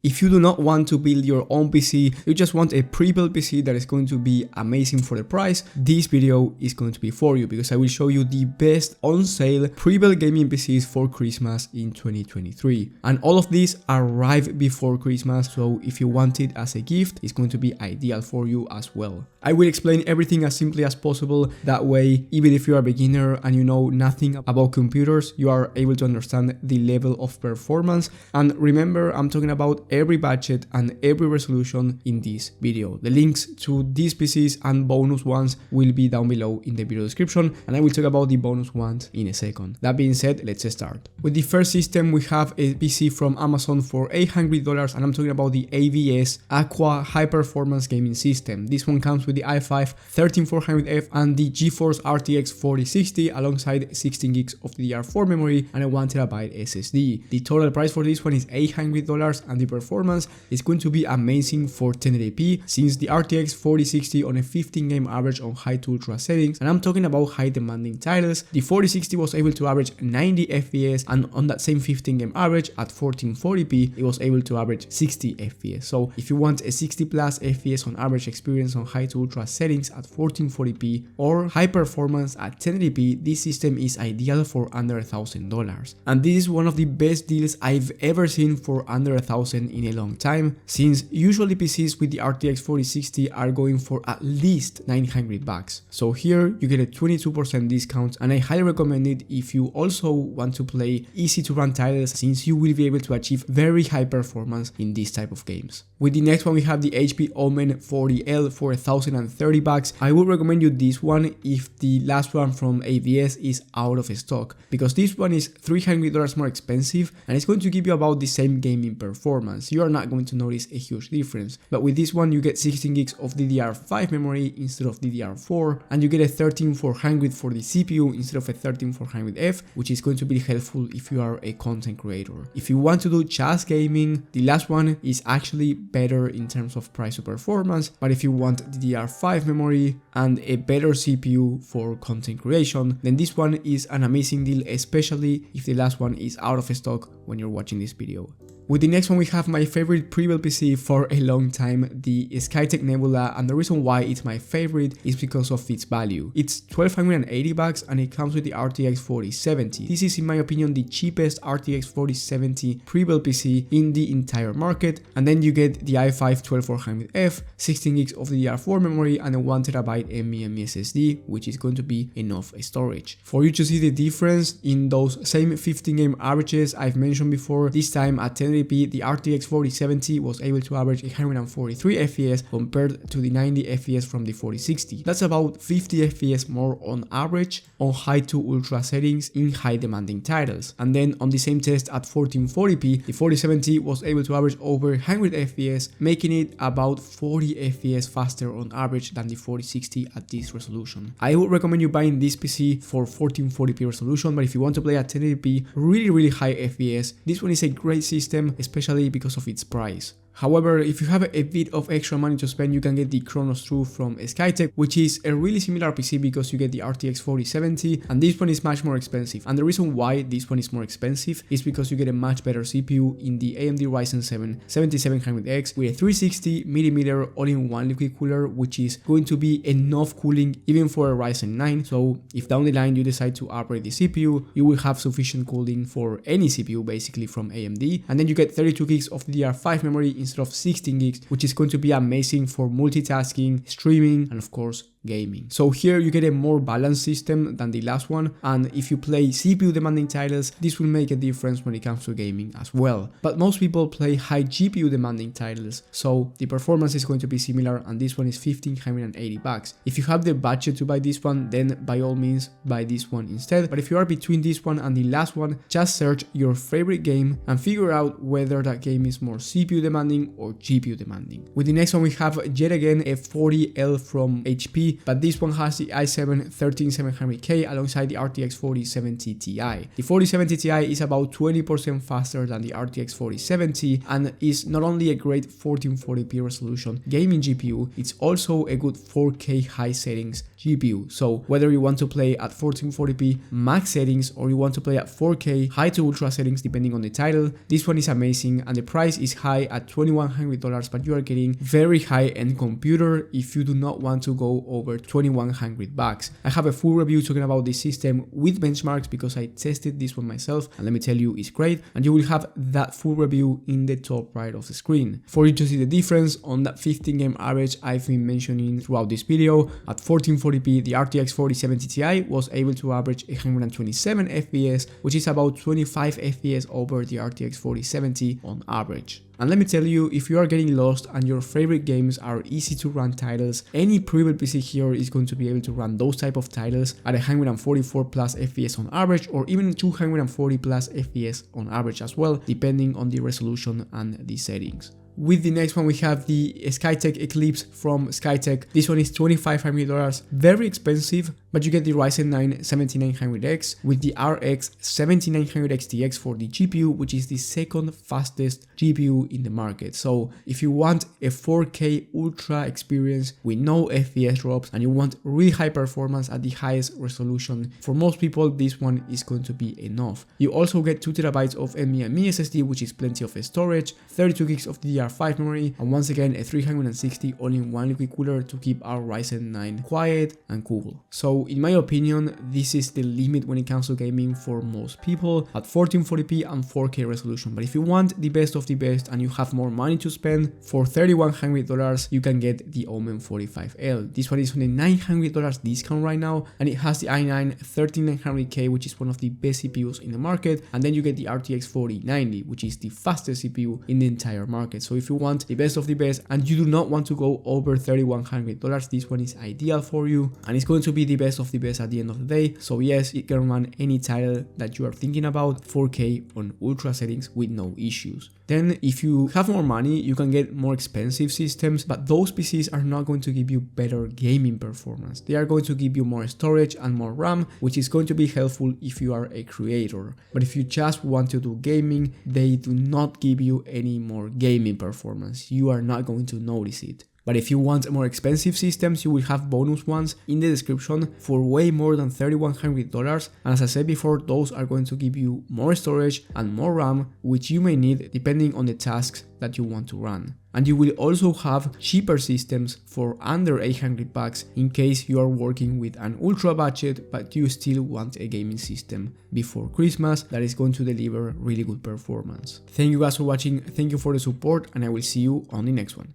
If you do not want to build your own PC, you just want a pre-built PC that is going to be amazing for the price, this video is going to be for you because I will show you the best on sale pre-built gaming PCs for Christmas in 2023. And all of these arrive before Christmas, so if you want it as a gift, it's going to be ideal for you as well. I will explain everything as simply as possible, that way even if you are a beginner and you know nothing about computers, you are able to understand the level of performance. And remember, I'm talking about every budget and every resolution in this video. The links to these PCs and bonus ones will be down below in the video description, and I will talk about the bonus ones in a second. That being said, let's start. With the first system, we have a PC from Amazon for $800, and I'm talking about the AVS Aqua High Performance Gaming System. This one comes with the i5 13400F and the GeForce RTX 4060 alongside 16 gigs of DDR4 memory and a 1TB SSD. The total price for this one is $800, and the performance is going to be amazing for 1080p since the RTX 4060 on a 15 game average on high to ultra settings, and I'm talking about high demanding titles. The 4060 was able to average 90 FPS, and on that same 15 game average at 1440p it was able to average 60 FPS. So if you want a 60 plus FPS on average experience on high to ultra settings at 1440p or high performance at 1080p, this system is ideal for under $1,000. And this is one of the best deals I've ever seen for under $1,000 in a long time, since usually PCs with the RTX 4060 are going for at least $900. So here you get a 22% discount, and I highly recommend it if you also want to play easy to run titles, since you will be able to achieve very high performance in this type of games. With the next one, we have the HP Omen 40L for $1,030. I would recommend you this one if the last one from AVS is out of stock, because this one is $300 more expensive and it's going to give you about the same gaming performance. You are not going to notice a huge difference, but with this one you get 16 gigs of DDR5 memory instead of DDR4, and you get a 13400 for the CPU instead of a 13400F, which is going to be helpful if you are a content creator. If you want to do just gaming, the last one is actually better in terms of price to performance, but if you want DDR5 memory and a better CPU for content creation, then this one is an amazing deal, especially if the last one is out of stock when you're watching this video. With the next one, we have my favorite pre-built PC for a long time, the Skytech Nebula, and the reason why it's my favorite is because of its value. It's $1,280 and it comes with the RTX 4070. This is in my opinion the cheapest RTX 4070 pre-built PC in the entire market, and then you get the i5 12400F, 16 gigs of DDR4 memory and a 1TB NVMe SSD, which is going to be enough storage. For you to see the difference in those same 15 game averages I've mentioned before, this time at 1080p, the RTX 4070 was able to average 143 FPS compared to the 90 FPS from the 4060. That's about 50 FPS more on average on high to ultra settings in high demanding titles. And then on the same test at 1440p, the 4070 was able to average over 100 FPS, making it about 40 FPS faster on average than the 4060 at this resolution. I would recommend you buying this PC for 1440p resolution, but if you want to play at 1080p, really high FPS, this one is a great system, especially because of its price. However, if you have a bit of extra money to spend, you can get the Chronos 2 from Skytech, which is a really similar PC because you get the RTX 4070, and this one is much more expensive. And the reason why this one is more expensive is because you get a much better CPU in the AMD Ryzen 7 7700X with a 360mm all-in-one liquid cooler, which is going to be enough cooling even for a Ryzen 9. So if down the line you decide to upgrade the CPU, you will have sufficient cooling for any CPU basically from AMD. And then you get 32 gigs of DDR5 memory instead of 16 gigs, which is going to be amazing for multitasking, streaming, and of course gaming. So here you get a more balanced system than the last one, and if you play CPU demanding titles, this will make a difference when it comes to gaming as well. But most people play high GPU demanding titles, so the performance is going to be similar, and this one is $1,580. If you have the budget to buy this one, then by all means buy this one instead. But if you are between this one and the last one, just search your favorite game and figure out whether that game is more CPU demanding or GPU demanding. With the next one, we have yet again a 40L from HP. 4070, but this one has the i7-13700K alongside the RTX 4070 Ti. The 4070 Ti is about 20% faster than the RTX 4070 and is not only a great 1440p resolution gaming GPU, it's also a good 4K high settings GPU. So whether you want to play at 1440p max settings or you want to play at 4K high to ultra settings depending on the title, this one is amazing, and the price is high at $2,100, but you are getting very high-end computer if you do not want to go over $2,100. I have a full review talking about this system with benchmarks because I tested this one myself, and let me tell you, it's great, and you will have that full review in the top right of the screen. For you to see the difference on that 15 game average I've been mentioning throughout this video, at 1440p the RTX 4070 Ti was able to average 127 FPS, which is about 25 FPS over the RTX 4070 on average. And let me tell you, if you are getting lost and your favorite games are easy to run titles, any Prebuilt PC here is going to be able to run those type of titles at 144 plus FPS on average, or even 240 plus FPS on average as well, depending on the resolution and the settings. With the next one, we have the Skytech Eclipse from Skytech. This one is $2,500, very expensive, but you get the Ryzen 9 7900X with the RX 7900 XTX for the GPU, which is the second fastest GPU in the market. So if you want a 4K ultra experience with no FPS drops and you want really high performance at the highest resolution, for most people this one is going to be enough. You also get 2TB of NVMe SSD, which is plenty of storage, 32 gigs of DDR5 memory, and once again a 360 all-in-one liquid cooler to keep our Ryzen 9 quiet and cool. So in my opinion, this is the limit when it comes to gaming for most people at 1440p and 4K resolution. But if you want the best of the best and you have more money to spend, for $3,100 you can get the Omen 45L. This one is on a $900 discount right now, and it has the i9 13900K, which is one of the best CPUs in the market, and then you get the RTX 4090, which is the fastest CPU in the entire market. So if you want the best of the best and you do not want to go over $3,100, this one is ideal for you, and it's going to be the best of the best at the end of the day. So yes, it can run any title that you are thinking about 4K on ultra settings with no issues. Then if you have more money, you can get more expensive systems, but those PCs are not going to give you better gaming performance. They are going to give you more storage and more RAM, which is going to be helpful if you are a creator. But if you just want to do gaming, they do not give you any more gaming performance. You are not going to notice it. But if you want more expensive systems, you will have bonus ones in the description for way more than $3,100, and as I said before, those are going to give you more storage and more RAM, which you may need depending on the tasks that you want to run. And you will also have cheaper systems for under $800 in case you are working with an ultra budget but you still want a gaming system before Christmas that is going to deliver really good performance. Thank you guys for watching, thank you for the support, and I will see you on the next one.